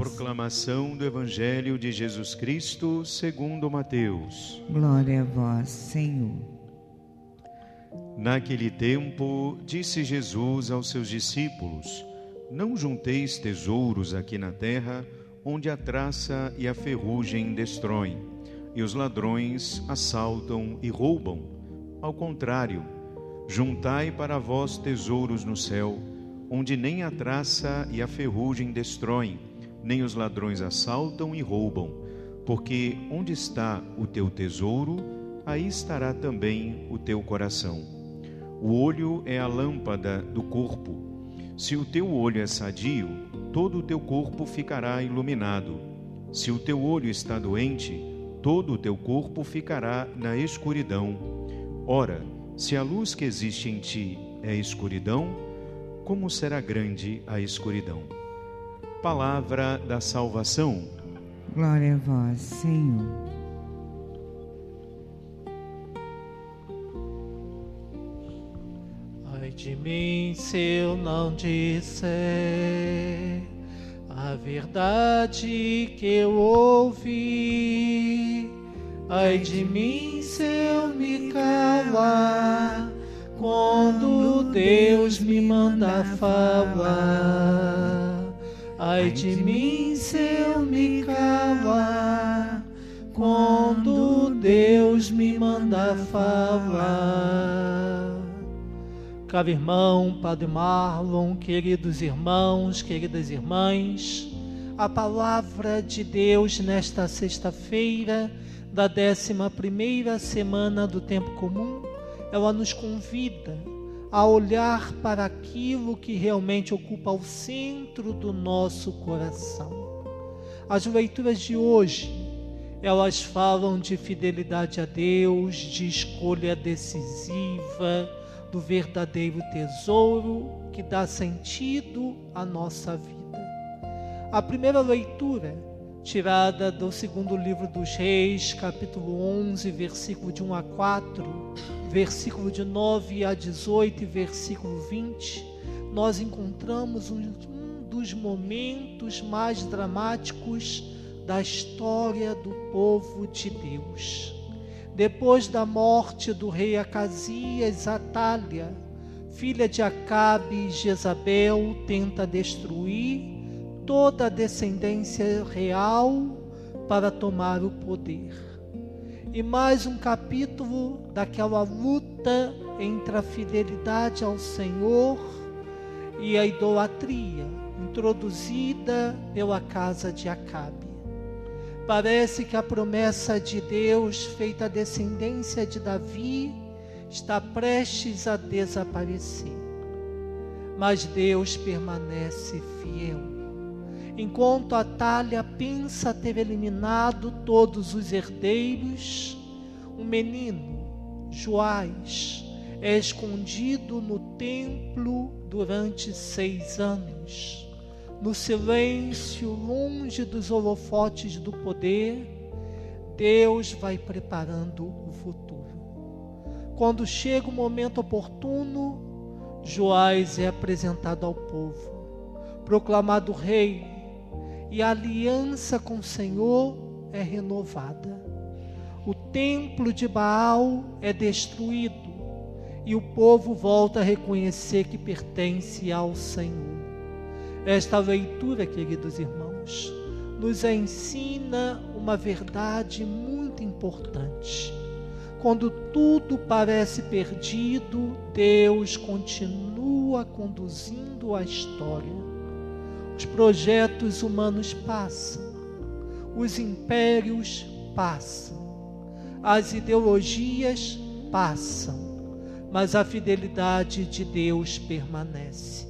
Proclamação do Evangelho de Jesus Cristo segundo Mateus. Glória a vós, Senhor. Naquele tempo, disse Jesus aos seus discípulos: Não junteis tesouros aqui na terra, onde a traça e a ferrugem destroem, e os ladrões assaltam e roubam. Ao contrário, juntai para vós tesouros no céu, onde nem a traça e a ferrugem destroem, nem os ladrões assaltam e roubam, porque onde está o teu tesouro, aí estará também o teu coração. O olho é a lâmpada do corpo. Se o teu olho é sadio, todo o teu corpo ficará iluminado. Se o teu olho está doente, todo o teu corpo ficará na escuridão. Ora, se a luz que existe em ti é escuridão, como será grande a escuridão? Palavra da salvação. Glória a vós, Senhor. Ai de mim se eu não disser a verdade que eu ouvi. Ai de mim se eu me calar quando Deus me manda falar. Ai de mim se eu me calar quando Deus me manda falar. Caro irmão, Padre Marlon, queridos irmãos, queridas irmãs, a palavra de Deus nesta sexta-feira da 11ª semana do tempo comum, ela nos convida a olhar para aquilo que realmente ocupa o centro do nosso coração. As leituras de hoje, elas falam de fidelidade a Deus, de escolha decisiva, do verdadeiro tesouro que dá sentido à nossa vida. A primeira leitura, tirada do segundo livro dos Reis, capítulo 11, versículo de 1 a 4, versículo de 9 a 18 e versículo 20, nós encontramos um dos momentos mais dramáticos da história do povo de Deus. Depois da morte do rei Acasias, Atália, filha de Acabe e Jezabel, tenta destruir toda a descendência real para tomar o poder. E mais um capítulo daquela luta entre a fidelidade ao Senhor e a idolatria, introduzida pela casa de Acabe. Parece que a promessa de Deus, feita à descendência de Davi, está prestes a desaparecer. Mas Deus permanece fiel. Enquanto Atália pensa ter eliminado todos os herdeiros, um menino, Joás, é escondido no templo durante 6 anos. No silêncio, longe dos holofotes do poder, Deus vai preparando o futuro. Quando chega o momento oportuno, Joás é apresentado ao povo, proclamado rei, e a aliança com o Senhor é renovada. O templo de Baal é destruído e o povo volta a reconhecer que pertence ao Senhor. Esta leitura, queridos irmãos, nos ensina uma verdade muito importante. Quando tudo parece perdido, Deus continua conduzindo a história. Os projetos humanos passam, os impérios passam, as ideologias passam, mas a fidelidade de Deus permanece.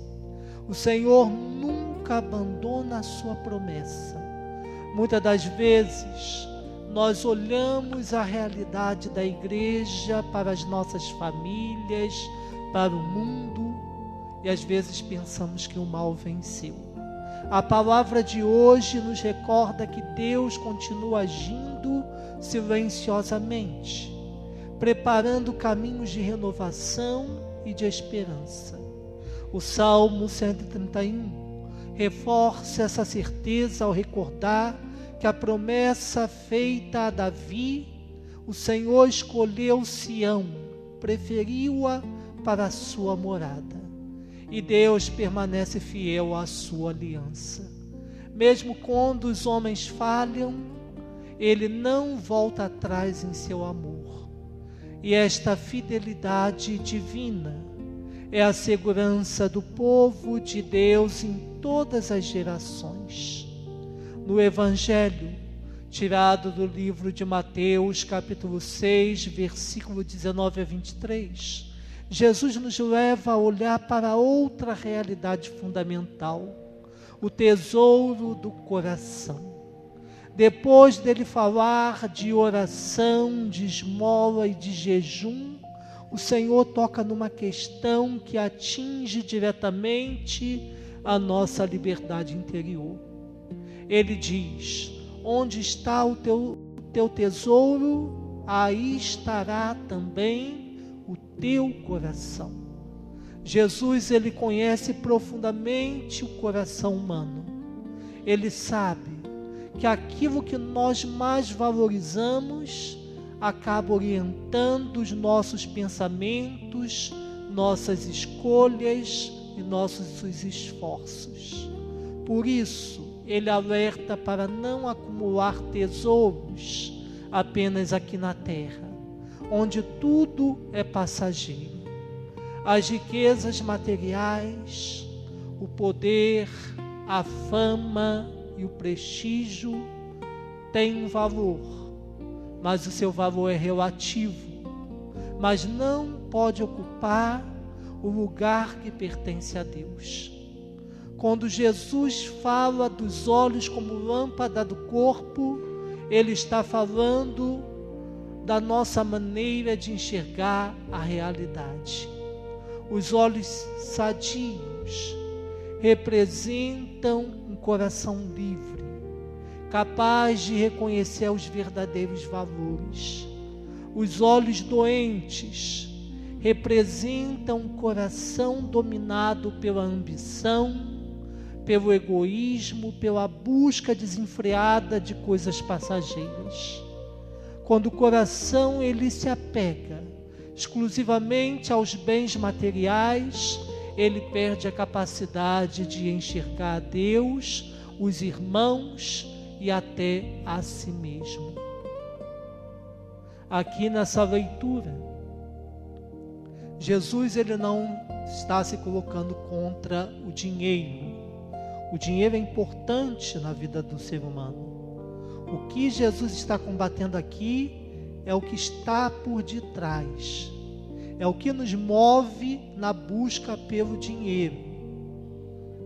O Senhor nunca abandona a sua promessa. Muitas das vezes, nós olhamos a realidade da igreja para as nossas famílias, para o mundo, e às vezes pensamos que o mal venceu. A palavra de hoje nos recorda que Deus continua agindo silenciosamente, preparando caminhos de renovação e de esperança. O Salmo 131 reforça essa certeza ao recordar que a promessa feita a Davi, o Senhor escolheu Sião, preferiu-a para a sua morada. E Deus permanece fiel à sua aliança. Mesmo quando os homens falham, Ele não volta atrás em seu amor. E esta fidelidade divina é a segurança do povo de Deus em todas as gerações. No Evangelho, tirado do livro de Mateus, capítulo 6, versículo 19 a 23, Jesus nos leva a olhar para outra realidade fundamental, o tesouro do coração. Depois dele falar de oração, de esmola e de jejum, o Senhor toca numa questão que atinge diretamente a nossa liberdade interior. Ele diz: onde está o teu tesouro, aí estará também o teu coração. Jesus, ele conhece profundamente o coração humano. Ele sabe que aquilo que nós mais valorizamos acaba orientando os nossos pensamentos, nossas escolhas e nossos esforços. Por isso, ele alerta para não acumular tesouros apenas aqui na terra, onde tudo é passageiro. As riquezas materiais, o poder, a fama e o prestígio têm um valor, mas o seu valor é relativo, mas não pode ocupar o lugar que pertence a Deus. Quando Jesus fala dos olhos como lâmpada do corpo, ele está falando da nossa maneira de enxergar a realidade. Os olhos sadios representam um coração livre, capaz de reconhecer os verdadeiros valores. Os olhos doentes representam um coração dominado pela ambição, pelo egoísmo, pela busca desenfreada de coisas passageiras. Quando o coração ele se apega exclusivamente aos bens materiais, ele perde a capacidade de enxergar a Deus, os irmãos e até a si mesmo. Aqui nessa leitura, Jesus ele não está se colocando contra o dinheiro. O dinheiro é importante na vida do ser humano. O que Jesus está combatendo aqui é o que está por detrás. É o que nos move na busca pelo dinheiro.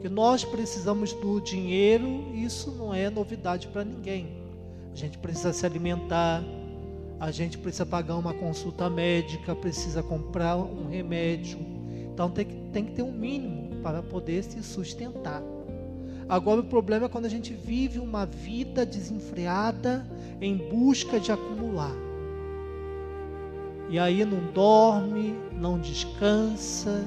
Que nós precisamos do dinheiro, isso não é novidade para ninguém. A gente precisa se alimentar, a gente precisa pagar uma consulta médica, precisa comprar um remédio. Então tem que ter um mínimo para poder se sustentar. Agora o problema é quando a gente vive uma vida desenfreada em busca de acumular. E aí não dorme, não descansa,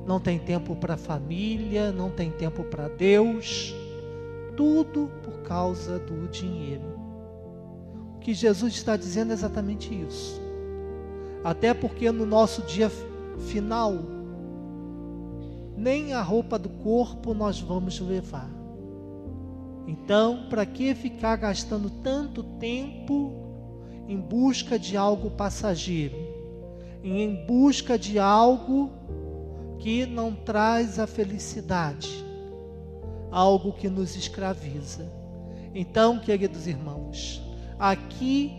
não tem tempo para a família, não tem tempo para Deus, tudo por causa do dinheiro. O que Jesus está dizendo é exatamente isso. Até porque no nosso dia final, nem a roupa do corpo nós vamos levar. Então, para que ficar gastando tanto tempo em busca de algo passageiro, em busca de algo que não traz a felicidade, algo que nos escraviza? Então, queridos irmãos, aqui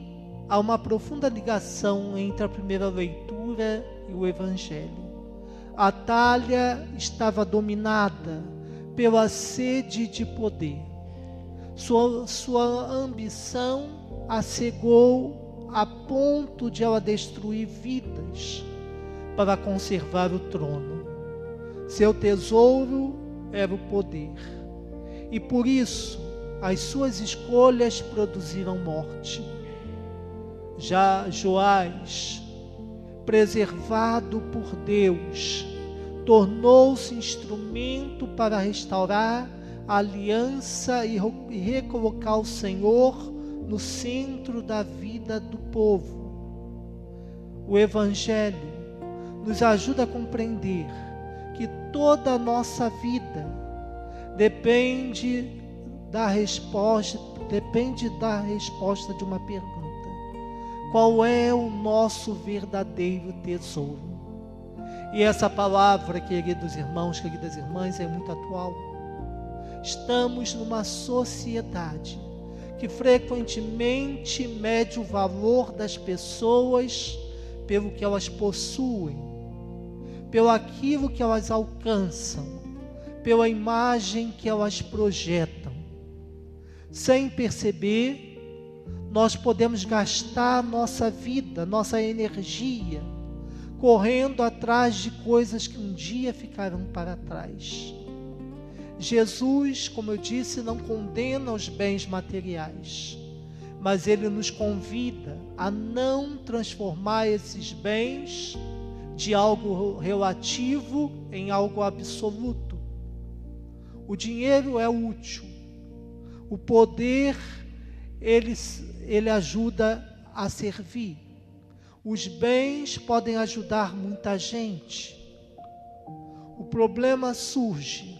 há uma profunda ligação entre a primeira leitura e o Evangelho. A Atália estava dominada pela sede de poder. Sua ambição a cegou a ponto de ela destruir vidas para conservar o trono. Seu tesouro era o poder. E por isso, as suas escolhas produziram morte. Já Joás, preservado por Deus, tornou-se instrumento para restaurar a aliança e recolocar o Senhor no centro da vida do povo. O Evangelho nos ajuda a compreender que toda a nossa vida depende da resposta de uma pergunta: qual é o nosso verdadeiro tesouro? E essa palavra, queridos irmãos, queridas irmãs, é muito atual. Estamos numa sociedade que frequentemente mede o valor das pessoas pelo que elas possuem, pelo aquilo que elas alcançam, pela imagem que elas projetam. Sem perceber, nós podemos gastar nossa vida, nossa energia, correndo atrás de coisas que um dia ficarão para trás. Jesus, como eu disse, não condena os bens materiais, mas Ele nos convida a não transformar esses bens de algo relativo em algo absoluto. O dinheiro é útil, o poder, ele ajuda a servir. Os bens podem ajudar muita gente. O problema surge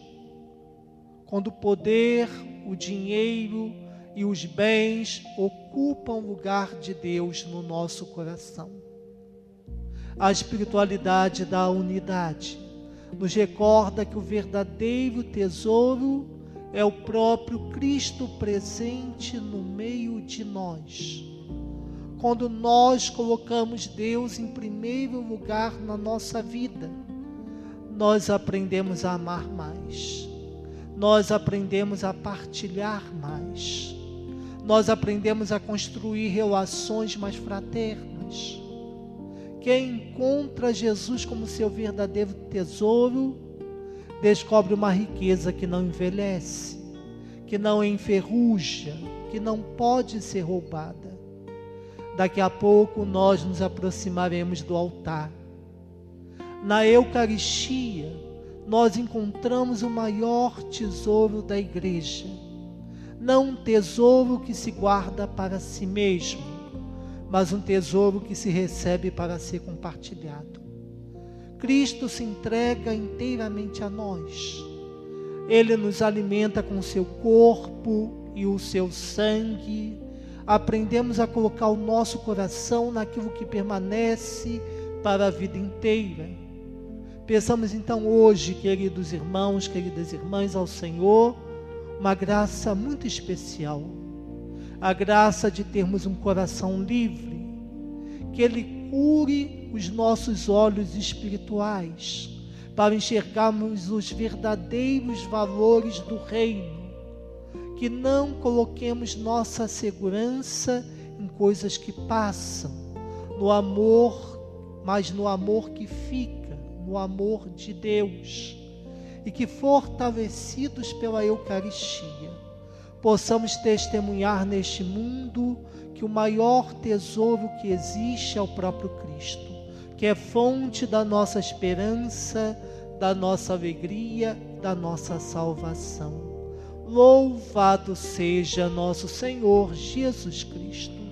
quando o poder, o dinheiro e os bens ocupam o lugar de Deus no nosso coração. A espiritualidade da unidade nos recorda que o verdadeiro tesouro é o próprio Cristo presente no meio de nós. Quando nós colocamos Deus em primeiro lugar na nossa vida, nós aprendemos a amar mais, nós aprendemos a partilhar mais, nós aprendemos a construir relações mais fraternas. Quem encontra Jesus como seu verdadeiro tesouro, descobre uma riqueza que não envelhece, que não enferruja, que não pode ser roubada. Daqui a pouco nós nos aproximaremos do altar. Na Eucaristia, nós encontramos o maior tesouro da igreja. Não um tesouro que se guarda para si mesmo, mas um tesouro que se recebe para ser compartilhado. Cristo se entrega inteiramente a nós. Ele nos alimenta com o seu corpo e o seu sangue. Aprendemos a colocar o nosso coração naquilo que permanece para a vida inteira. Peçamos então hoje, queridos irmãos, queridas irmãs, ao Senhor uma graça muito especial, a graça de termos um coração livre, que Ele cure os nossos olhos espirituais, para enxergarmos os verdadeiros valores do reino, que não coloquemos nossa segurança em coisas que passam, no amor, mas no amor que fica, no amor de Deus, e que, fortalecidos pela Eucaristia, possamos testemunhar neste mundo que o maior tesouro que existe é o próprio Cristo, que é fonte da nossa esperança, da nossa alegria, da nossa salvação. Louvado seja nosso Senhor Jesus Cristo.